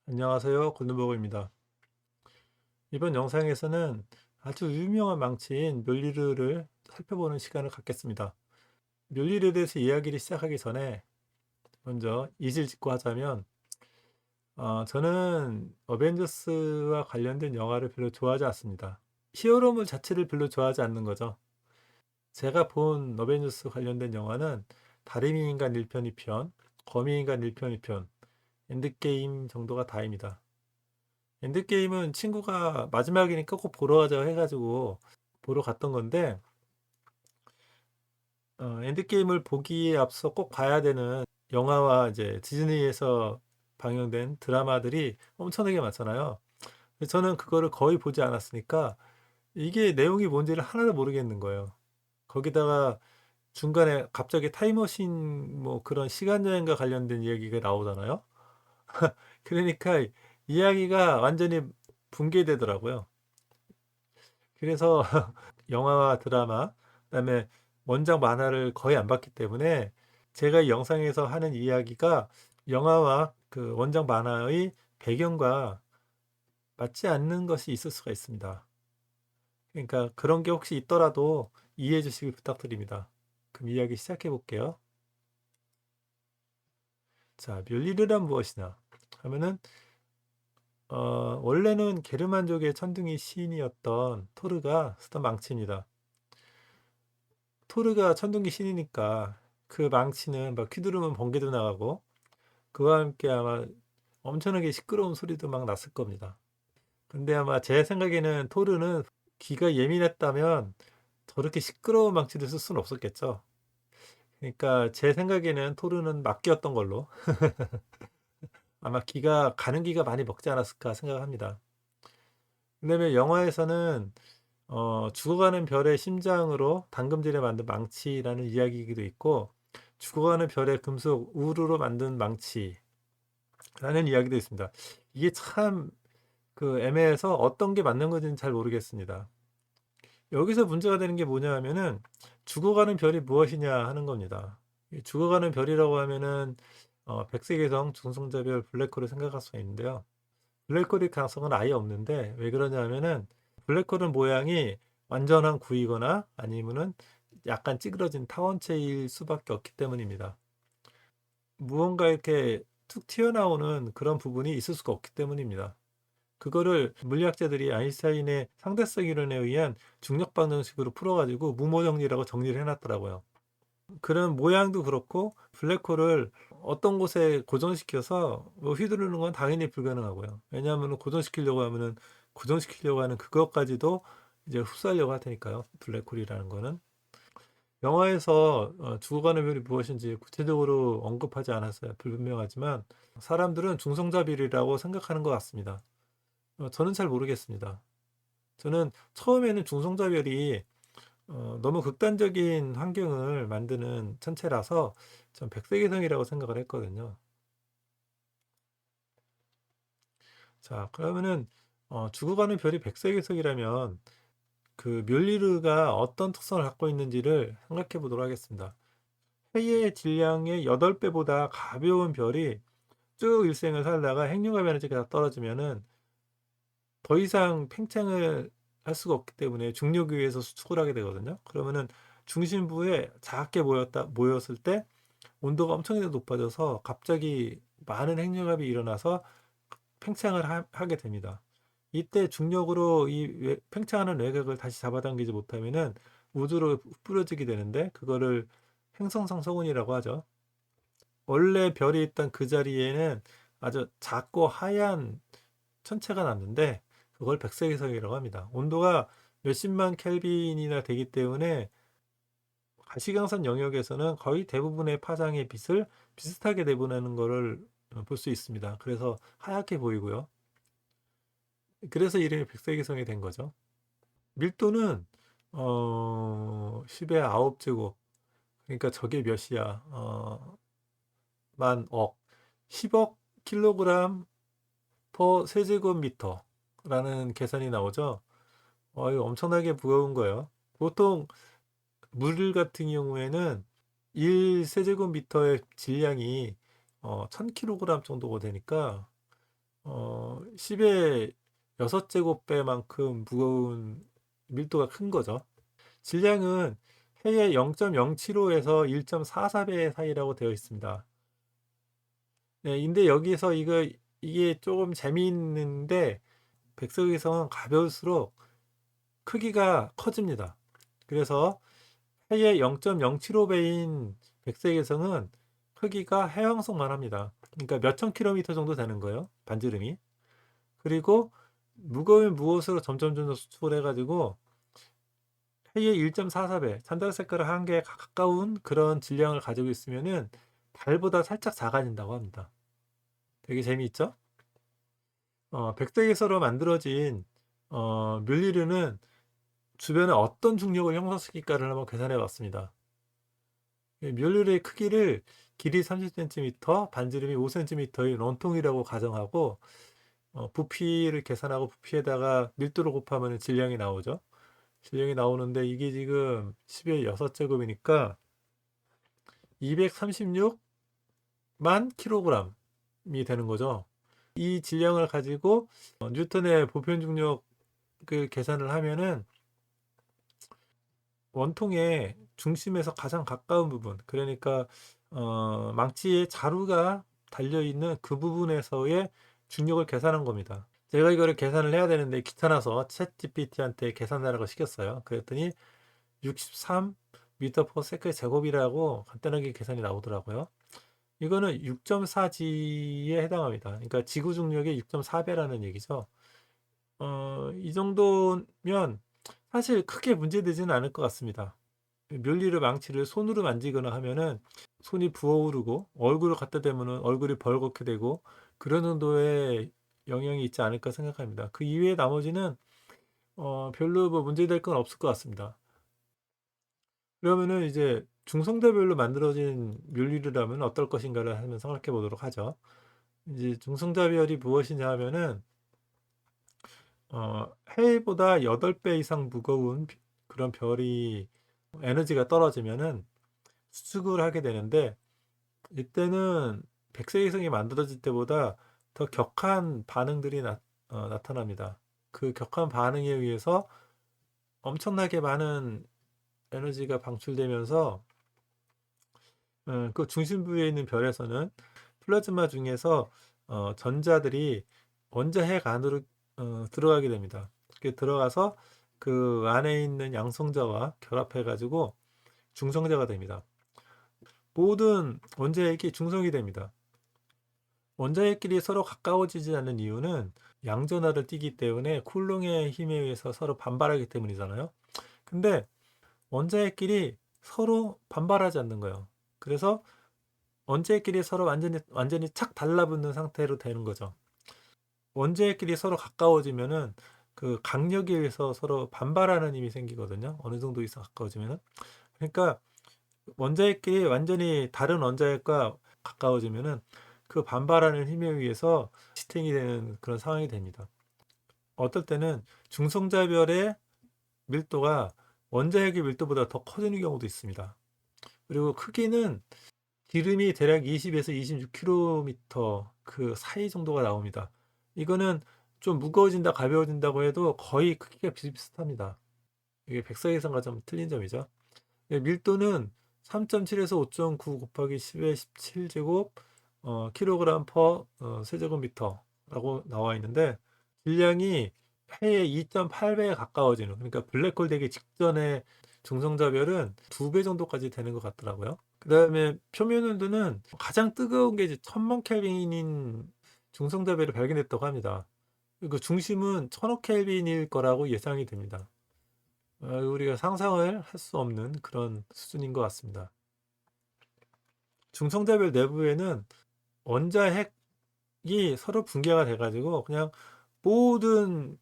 안녕하세요. 골든버거입니다. 이번 영상에서는 아주 유명한 망치인 멸리르를 살펴보는 시간을 갖겠습니다. 멸리르에 대해서 이야기를 시작하기 전에 먼저 이질 짚고 하자면 저는 어벤져스와 관련된 영화를 별로 좋아하지 않습니다. 히어로물 자체를 별로 좋아하지 않는 거죠. 제가 본 어벤져스 관련된 영화는 다리미 인간 1편, 2편, 거미 인간 1편, 2편, 엔드게임 정도가 다입니다. 엔드게임은 친구가 마지막이니까 꼭 보러 가자고 해가지고 보러 갔던 건데, 엔드게임을 보기에 앞서 꼭 봐야 되는 영화와 이제 디즈니에서 방영된 드라마들이 엄청나게 많잖아요. 근데 저는 그거를 거의 보지 않았으니까 이게 내용이 뭔지를 하나도 모르겠는 거예요. 거기다가 중간에 갑자기 타임머신 뭐 그런 시간여행과 관련된 이야기가 나오잖아요. 그러니까 이야기가 완전히 붕괴되더라고요. 그래서 영화와 드라마, 그다음에 원작 만화를 거의 안 봤기 때문에 제가 이 영상에서 하는 이야기가 영화와 그 원작 만화의 배경과 맞지 않는 것이 있을 수가 있습니다. 그러니까 그런 게 혹시 있더라도 이해해 주시길 부탁드립니다. 그럼 이야기 시작해 볼게요. 자, 뮬리르란 무엇이냐 하면은 원래는 게르만족의 천둥이 시인이었던 토르가 쓰던 망치입니다. 토르가 천둥기 신이니까 그 망치는 막 휘두르면 번개도 나가고 그와 함께 아마 엄청나게 시끄러운 소리도 막 났을 겁니다. 근데 아마 제 생각에는 토르는 귀가 예민했다면 저렇게 시끄러운 망치를 쓸 수는 없었겠죠. 그러니까 제 생각에는 토르는 막귀였던 걸로 아마 귀가 가는 귀가 많이 먹지 않았을까 생각합니다. 그다음에 영화에서는 죽어가는 별의 심장으로 당금질에 만든 망치라는 이야기이기도 있고 죽어가는 별의 금속 우루로 만든 망치라는 이야기도 있습니다. 이게 참 그 애매해서 어떤 게 맞는 건지는 잘 모르겠습니다. 여기서 문제가 되는 게 뭐냐 하면은 죽어가는 별이 무엇이냐 하는 겁니다. 이 죽어가는 별이라고 하면은 백색외성, 중성자별, 블랙홀을 생각할 수가 있는데요. 블랙홀일 가능성은 아예 없는데 왜 그러냐 하면은 블랙홀은 모양이 완전한 구이거나 아니면은 약간 찌그러진 타원체일 수밖에 없기 때문입니다. 무언가 이렇게 툭 튀어나오는 그런 부분이 있을 수가 없기 때문입니다. 그거를 물리학자들이 아인슈타인의 상대성 이론에 의한 중력 방정식으로 풀어가지고 무모 정리라고 정리를 해놨더라고요. 그런 모양도 그렇고 블랙홀을 어떤 곳에 고정시켜서 뭐 휘두르는 건 당연히 불가능하고요. 왜냐하면 고정시키려고 하면은 고정시키려고 하는 그것까지도 이제 흡수하려고 할 테니까요. 블랙홀이라는 거는 영화에서 죽어가는 별이 무엇인지 구체적으로 언급하지 않았어요. 불분명하지만 사람들은 중성자별이라고 생각하는 것 같습니다. 저는 잘 모르겠습니다. 저는 처음에는 중성자별이 너무 극단적인 환경을 만드는 천체라서 전 백색이성이라고 생각을 했거든요. 자, 그러면은 죽어가는 별이 백색이성이라면 그 뮬리르가 어떤 특성을 갖고 있는지를 생각해 보도록 하겠습니다. 해의 질량의 8배보다 가벼운 별이 쭉 일생을 살다가 핵융합 에너지가 다 떨어지면은 더 이상 팽창을 할 수가 없기 때문에 중력에 의해서 수축을 하게 되거든요. 그러면은 중심부에 작게 모였을 때 온도가 엄청나게 높아져서 갑자기 많은 핵융합이 일어나서 팽창을 게 됩니다. 이때 중력으로 팽창하는 외곽을 다시 잡아당기지 못하면은 우주로 뿌려지게 되는데 그거를 행성상성운이라고 하죠. 원래 별이 있던 그 자리에는 아주 작고 하얀 천체가 났는데 그걸 백색위성이라고 합니다. 온도가 몇십만 켈빈이나 되기 때문에 가시광선 영역에서는 거의 대부분의 파장의 빛을 비슷하게 내보내는 것을 볼 수 있습니다. 그래서 하얗게 보이고요. 그래서 이름이 백색위성이 된 거죠. 밀도는 10의 9제곱. 그러니까 저게 몇이야? 만 억. 10억 킬로그램 퍼 세제곱미터라는 계산이 나오죠. 이거 엄청나게 무거운 거예요. 보통 물 같은 경우에는 1세제곱미터의 질량이 1000kg 정도가 되니까 10의 6제곱배만큼 무거운 밀도가 큰 거죠. 질량은 해의 0.075에서 1.44배 사이라고 되어 있습니다. 네, 근데 여기서 이게 조금 재미있는데 백석위성은 가벼울수록 크기가 커집니다. 그래서 해의 0.075배인 백색위성은 크기가 해왕성만 합니다. 그러니까 몇천 킬로미터 정도 되는 거예요. 반지름이. 그리고 무거우면 무거울수록 점점 수출해가지고 해의 1.44배, 찬달색깔 한개에 가까운 그런 질량을 가지고 있으면은 달보다 살짝 작아진다고 합니다. 되게 재미있죠? 백색에서로 만들어진 뮬리르는 주변에 어떤 중력을 형성시킬까를 한번 계산해 봤습니다. 뮬리르의 크기를 길이 30cm, 반지름이 5cm의 원통이라고 가정하고 부피를 계산하고 부피에다가 밀도를 곱하면 질량이 나오죠. 질량이 나오는데 이게 지금 10의 6제곱이니까 236만 킬로그램이 되는 거죠. 이 질량을 가지고 뉴턴의 보편 중력을 계산을 하면은 원통의 중심에서 가장 가까운 부분, 그러니까 망치에 자루가 달려 있는 그 부분에서의 중력을 계산한 겁니다. 제가 이거를 계산을 해야 되는데 귀찮아서 챗 GPT한테 계산하라고 시켰어요. 그랬더니 63 미터 퍼 세컨드 제곱이라고 간단하게 계산이 나오더라고요. 이거는 6.4G에 해당합니다. 그러니까 지구 중력의 6.4배라는 얘기죠. 이 정도면 사실 크게 문제되지는 않을 것 같습니다. 멸리를 망치를 손으로 만지거나 하면은 손이 부어오르고 얼굴을 갖다 대면은 얼굴이 벌겋게 되고 그런 정도의 영향이 있지 않을까 생각합니다. 그 이외에 나머지는 별로 뭐 문제될 건 없을 것 같습니다. 그러면은 이제 중성자별로 만들어진 뮬리르라면 어떨 것인가를 한번 생각해 보도록 하죠. 이제 중성자별이 무엇이냐 하면은 해보다 8배 이상 무거운 그런 별이 에너지가 떨어지면은 수축을 하게 되는데 이때는 백색위성이 만들어질 때보다 더 격한 반응들이 나타납니다. 그 격한 반응에 의해서 엄청나게 많은 에너지가 방출되면서 그 중심 부위에 있는 별에서는 플라즈마 중에서 전자들이 먼저 핵 안으로 들어가게 됩니다. 그렇게 들어가서 그 안에 있는 양성자와 결합해 가지고 중성자가 됩니다. 모든 원자핵이 중성이 됩니다. 원자핵끼리 서로 가까워지지 않는 이유는 양전하를 띠기 때문에 쿨롱의 힘에 의해서 서로 반발하기 때문이잖아요. 근데 원자핵끼리 서로 반발하지 않는 거예요. 그래서 원자핵끼리 서로 완전히 착 달라붙는 상태로 되는 거죠. 원자핵끼리 서로 가까워지면은 그 강력에 의해서 서로 반발하는 힘이 생기거든요. 어느 정도 이상 가까워지면은. 그러니까 원자핵끼리 완전히 다른 원자핵과 가까워지면은 그 반발하는 힘에 의해서 지탱이 되는 그런 상황이 됩니다. 어떨 때는 중성자별의 밀도가 원자핵의 밀도보다 더 커지는 경우도 있습니다. 그리고 크기는 기름이 대략 20에서 26km 그 사이 정도가 나옵니다. 이거는 좀 무거워진다, 가벼워진다고 해도 거의 크기가 비슷비슷합니다. 이게 백석이성과 좀 틀린 점이죠. 밀도는 3.7에서 5.9 곱하기 10의 17제곱 킬로그램 퍼 세제곱미터라고 나와 있는데 질량이 해의 2.8배에 가까워지는, 그러니까 블랙홀 되기 직전에 중성자별은 2배 정도까지 되는 것 같더라고요. 그 다음에 표면 온도는 가장 뜨거운 게 이제 1000만 켈빈인 중성자별을 발견했다고 합니다. 그 중심은 1000억 켈빈일 거라고 예상이 됩니다. 우리가 상상을 할 수 없는 그런 수준인 것 같습니다. 중성자별 내부에는 원자핵이 서로 붕괴가 돼가지고 그냥 모든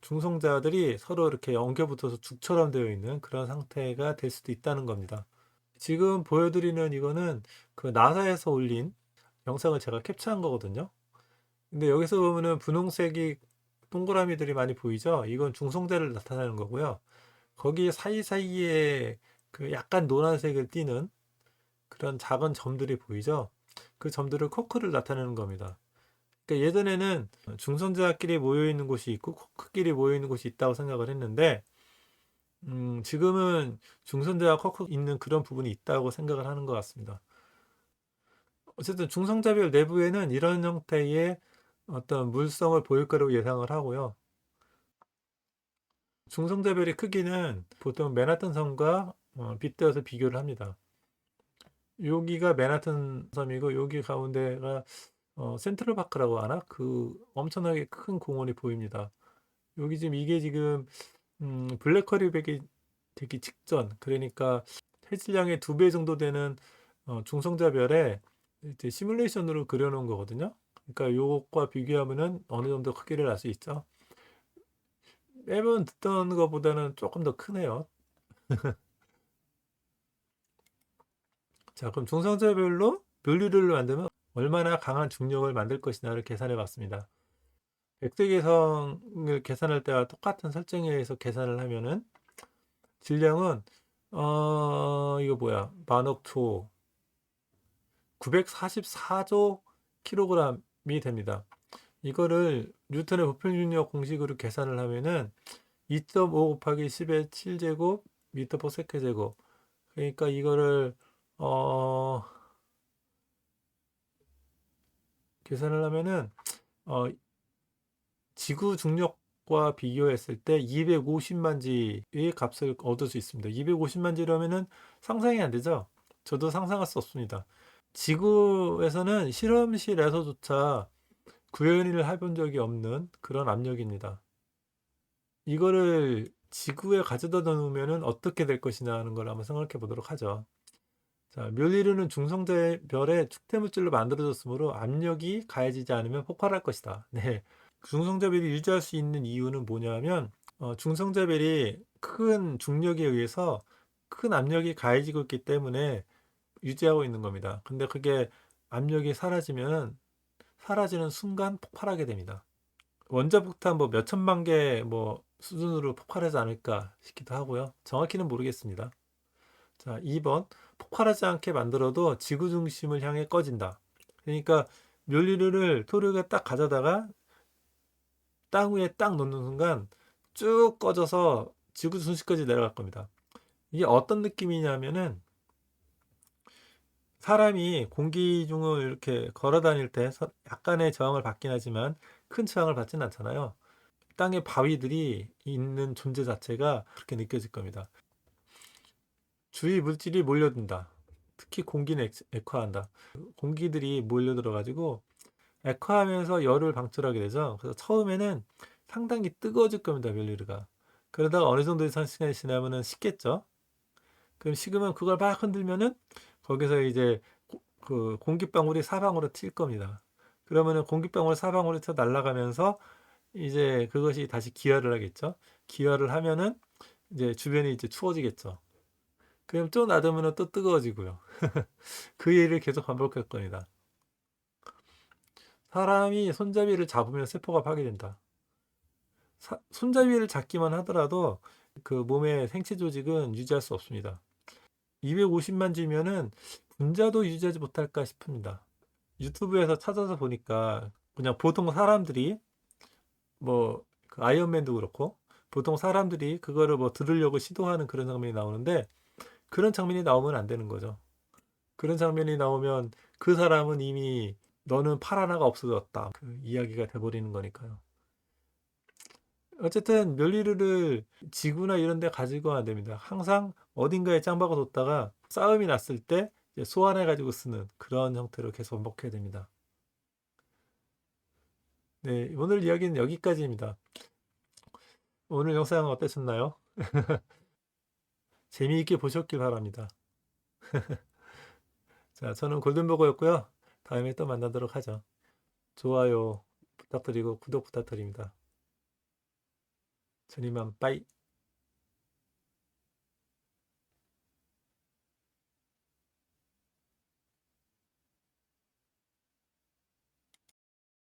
중성자들이 서로 이렇게 엉겨붙어서 죽처럼 되어 있는 그런 상태가 될 수도 있다는 겁니다. 지금 보여드리는 이거는 그 나사에서 올린 영상을 제가 캡처한 거거든요. 근데 여기서 보면은 분홍색이 동그라미들이 많이 보이죠? 이건 중성자를 나타내는 거고요. 거기 사이사이에 그 약간 노란색을 띠는 그런 작은 점들이 보이죠? 그 점들을 쿼크를 나타내는 겁니다. 그러니까 예전에는 중성자끼리 모여 있는 곳이 있고 쿼크끼리 모여 있는 곳이 있다고 생각을 했는데 지금은 중성자와 쿼크 있는 그런 부분이 있다고 생각을 하는 것 같습니다. 어쨌든 중성자별 내부에는 이런 형태의 어떤 물성을 보일 거라고 예상을 하고요. 중성자별의 크기는 보통 맨하튼 섬과 빗대어서 비교를 합니다. 여기가 맨하튼 섬이고 여기 가운데가 센트럴 파크라고 하나? 그 엄청나게 큰 공원이 보입니다. 여기 지금 이게 지금 블랙허리백이 되기 직전, 그러니까 해질량의 2배 정도 되는 중성자별에 이제 시뮬레이션으로 그려놓은 거거든요. 그러니까 요것과 비교하면은 어느 정도 크기를 알 수 있죠. 매번 듣던 것보다는 조금 더 크네요. 자, 그럼 중성자별로 분류를 만들면 얼마나 강한 중력을 만들 것이냐를 계산해 봤습니다. 백색외성을 계산할 때와 똑같은 설정에 의해서 계산을 하면은 질량은 이거 뭐야, 만억초 944조 킬로그램이 됩니다. 이거를 뉴턴의 보편중력 공식으로 계산을 하면은 2.5 곱하기 10의 7제곱 미터 퍼 세컨 제곱. 그러니까 이거를 어 계산을 하면은 어 지구 중력과 비교했을 때 250만 지의 값을 얻을 수 있습니다. 250만 지라면은 상상이 안 되죠? 저도 상상할 수 없습니다. 지구에서는 실험실에서조차 구현을 해본 적이 없는 그런 압력입니다. 이거를 지구에 가져다 놓으면 어떻게 될 것이냐 하는 걸 한번 생각해 보도록 하죠. 자, 멸리르는 중성자별의 축대물질로 만들어졌으므로 압력이 가해지지 않으면 폭발할 것이다. 네. 중성자별이 유지할 수 있는 이유는 뭐냐면 중성자별이 큰 중력에 의해서 큰 압력이 가해지고 있기 때문에 유지하고 있는 겁니다. 근데 그게 압력이 사라지는 순간 폭발하게 됩니다. 원자폭탄 뭐 몇천만 개 뭐 수준으로 폭발하지 않을까 싶기도 하고요. 정확히는 모르겠습니다. 자, 2번. 폭발하지 않게 만들어도 지구 중심을 향해 꺼진다. 그러니까 멸리를 토르가 딱 가져다가 땅 위에 딱 놓는 순간 쭉 꺼져서 지구 중심까지 내려갈 겁니다. 이게 어떤 느낌이냐면은 사람이 공기 중을 이렇게 걸어 다닐 때 약간의 저항을 받긴 하지만 큰 저항을 받진 않잖아요. 땅에 바위들이 있는 존재 자체가 그렇게 느껴질 겁니다. 주위 물질이 몰려든다. 특히 공기는 액화한다. 공기들이 몰려들어가지고 액화하면서 열을 방출하게 되죠. 그래서 처음에는 상당히 뜨거워질 겁니다, 멜리르가. 그러다가 어느 정도 시간이 지나면은 식겠죠. 그럼 식으면 그걸 막 흔들면은 거기서 이제 그 공기방울이 사방으로 튈 겁니다. 그러면은 공기방울 사방으로 튀어 날아가면서 이제 그것이 다시 기화를 하겠죠. 기화를 하면은 이제 주변이 이제 추워지겠죠. 그럼 또 놔두면 또 뜨거워지고요. 그 일을 계속 반복할 겁니다. 사람이 손잡이를 잡으면 세포가 파괴된다. 손잡이를 잡기만 하더라도 그 몸의 생체 조직은 유지할 수 없습니다. 250만 주면은 분자도 유지하지 못할까 싶습니다. 유튜브에서 찾아서 보니까 그냥 보통 사람들이 뭐그 아이언맨도 그렇고 보통 사람들이 그거를 뭐 들으려고 시도하는 그런 장면이 나오는데 그런 장면이 나오면 안 되는 거죠. 그런 장면이 나오면 그 사람은 이미 너는 팔 하나가 없어졌다. 그 이야기가 돼버리는 거니까요. 어쨌든 멸리르를 지구나 이런 데 가지고 안 됩니다. 항상 어딘가에 짱박아 뒀다가 싸움이 났을 때 이제 소환해 가지고 쓰는 그런 형태로 계속 반복해야 됩니다. 네, 오늘 이야기는 여기까지입니다. 오늘 영상 어떠셨나요? 재미있게 보셨길 바랍니다. 자, 저는 골든버거였고요. 다음에 또 만나도록 하죠. 좋아요 부탁드리고 구독 부탁드립니다. 저님만 빠이.